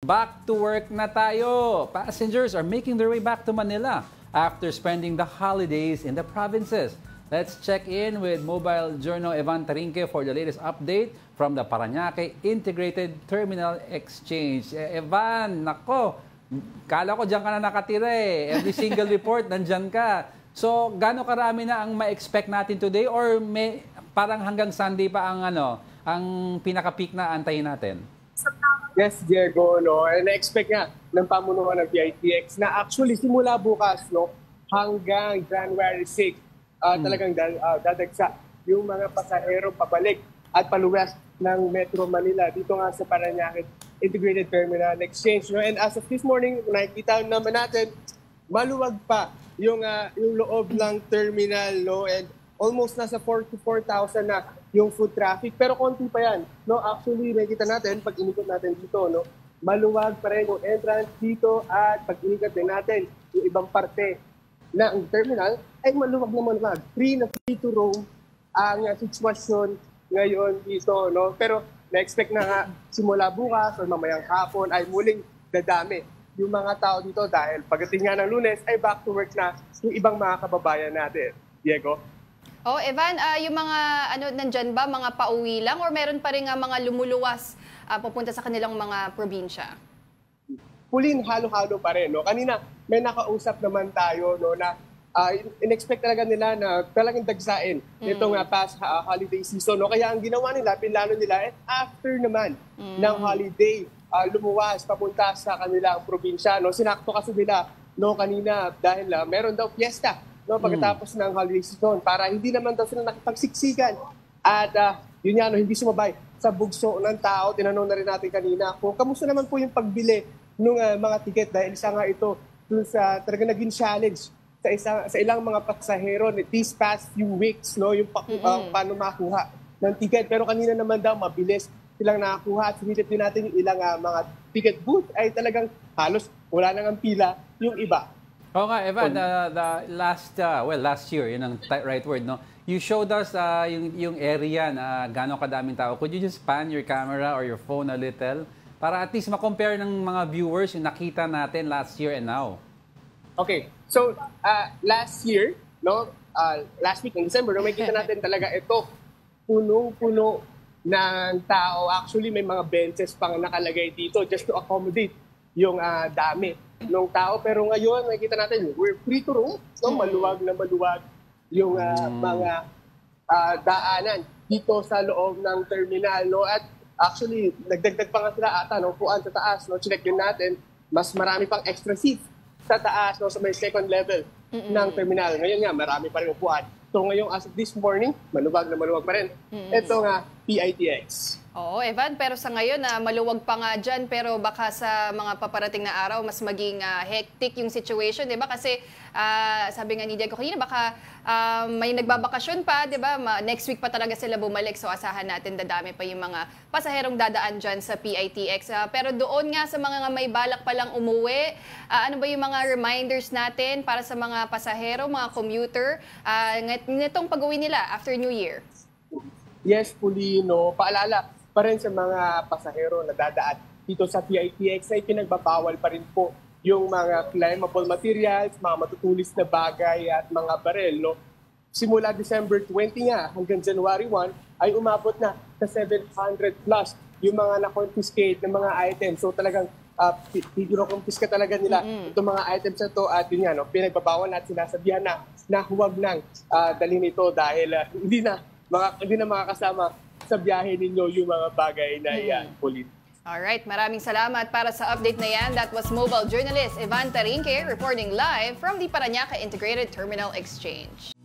back to work na tayo. Passengers are making their way back to Manila after spending the holidays in the provinces. Let's check in with Mobile Journal Evan Tarinque for the latest update from the Parañaque Integrated Terminal Exchange. Evan, nako, kala ko dyan ka na nakatira eh. Every single report, nandyan ka. So, gaano karami na ang ma-expect natin today or may parang hanggang Sunday pa ang ang pinaka-peak na antayin natin? Yes, Diego, no. And na-expect nga ng pamunuan ng PITX na actually simula bukas, no, hanggang January 6, talagang dadagsa yung mga pasahero pabalik at paluwas ng Metro Manila dito nga sa Parañaque Integrated Terminal Exchange. No? And as of this morning, nakikita naman natin, maluwag pa yung loob ng terminal, no? And almost nasa 44,000 na yung foot traffic. Pero konti pa yan. No? Actually, nakikita natin, pag inikot natin dito, no? Maluwag pa rin yung entrance dito at pag inikot din natin yung ibang parte ng terminal, ay maluwag na maluwag. Free to roam ang sitwasyon ngayon dito. No? Pero na-expect na nga simula bukas o mamayang hapon ay muling dadami yung mga tao dito dahil pagdating nga ng Lunes ay back to work na yung ibang mga kababayan natin. Diego? Oh, Evan, yung mga nandyan ba, mga pauwi lang or meron pa rin mga lumuluwas pupunta sa kanilang mga probinsya? Pulin, halo-halo pa rin. No? Kanina may nakausap naman tayo, no, na in-expect talaga nila na talagang dagsain itong past holiday season. No? Kaya ang ginawa nila, pinlano nila, after naman ng holiday, lumuwas papunta sa kanilang probinsya. No? Sinakto kasi nila kanina dahil meron daw fiesta pagkatapos ng holiday season para hindi naman daw sila nakipagsiksikan. At yun nga, hindi sumabay sa bugso ng tao. Tinanong na rin natin kanina kung kamusta naman po yung pagbili ng mga tiket dahil isa nga ito sa talagang naging challenge sa ilang mga pasahero these past few weeks, no, yung paano makuha ng tiket. Pero kanina naman daw mabilis silang nakakuha at sinilip din natin yung ilang mga ticket booth ay talagang halos wala nang ang pila yung iba. Oo nga, Evan, last year, yun ang right word, no? You showed us yung area na gano'ng kadaming tao. Could you just pan your camera or your phone a little para at least ma-compare ng mga viewers yung nakita natin last year and now? Okay, so last year, no, last week in December, no, makita natin talaga ito, puno-puno ng tao. Actually, may mga benches pang nakalagay dito just to accommodate yung dami ng tao. Pero ngayon, makikita natin, we're free to roam. No? Maluwag na maluwag yung mga daanan dito sa loob ng terminal. No? At actually, nagdagdag pa nga sila ata, no? Upuan sa taas. No? Check din natin, mas marami pang extra seats sa taas, no? Sa may second level ng terminal. Ngayon nga, marami pa rin upuan. So ngayon, as of this morning, maluwag na maluwag pa rin. Ito nga, PITX. Oo, Evan, pero sa ngayon, maluwag pa nga dyan, pero baka sa mga paparating na araw, mas maging hectic yung situation, di ba? Kasi sabi nga ni Diego kanina, baka may nagbabakasyon pa, di ba? Next week pa talaga sila bumalik, so asahan natin dadami pa yung mga pasaherong dadaan dyan sa PITX. Pero doon nga sa mga may balak palang umuwi, ano ba yung mga reminders natin para sa mga pasahero, mga commuter, nitong pag-uwi nila after New Year? Yes, Pulino. Paalala pa rin sa mga pasahero na dadaan dito sa PITX ay pinagbabawal pa rin po yung mga flammable materials, mga matutulis na bagay at mga barel. No? Simula December 20 nga hanggang January 1 ay umabot na sa 700 plus yung mga na-confiscate ng mga items. So talagang confiscate talaga nila itong mga items na ito at yun nga, no? Pinagbabawal at sinasabihan na huwag nang dalhin ito dahil hindi na makakasama sa biyahe ninyo yung mga bagay na yan, Pauline. Alright, maraming salamat para sa update na yan. That was mobile journalist Evan Tarinque reporting live from the Parañaque Integrated Terminal Exchange.